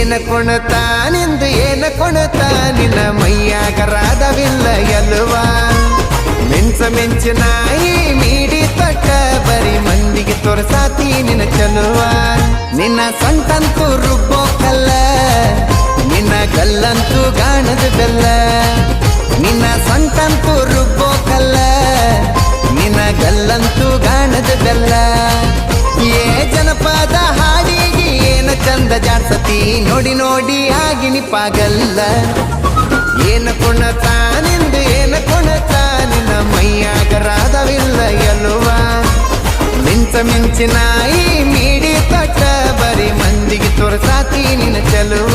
ಏನ ಕುಣತಾ ನಿಂದು ಏನ ಕುಣತಾ ನಿನ್ನ ಮೈಯಾಗರಾದವಿಲ್ಲ ಎಲ್ವ ಮಿಂಚ ಮಿಂಚಿನಾಯಿ ಮೀಡಿ ತೊಟ್ಟ ಬರೀ ಮಂದಿಗೆ ತೋರ್ಸಾತಿ ನಿನ್ನ ಚಲುವ ನಿನ್ನ ಸೊಂಟಂತೂ ರುಬ್ಬೋ ಕಲ್ಲ ನಿನ್ನ ಗಲ್ಲಂತೂ ಗಾಣದ ಬೆಲ್ಲ ನಿನ್ನ ಸೊಂಟಂತೂ ರುಬ್ಬೋ ಕಲ್ಲ ನಿನ್ನ ಗಲ್ಲಂತೂ ಗಾಣದ ಬೆಲ್ಲ ಏ ಜನಪದ ಹಾಡಿಗೆ ಏನ ಚಂದ ಜಾಡ್ಸತಿ ನೋಡಿ ನೋಡಿ ಆಗಿನಿ ಪಾಗಲ್ಲ ಏನ ಕುಣತಾ ನಿಂದು ಏನ ಕುಣತಾ ನಿನ್ನ ಮೈಯಾಗರಾದವಿಲ್ಲ ಎಲ್ವ ಮಿಂಚ ಮಿಂಚಿನಾಯಿ ಮೀಡಿ ತೊಟ್ಟ ಬರೀ ಮಂದಿಗೆ ತೋರ್ಸಾತಿ ನಿನ್ನ ಚಲುವ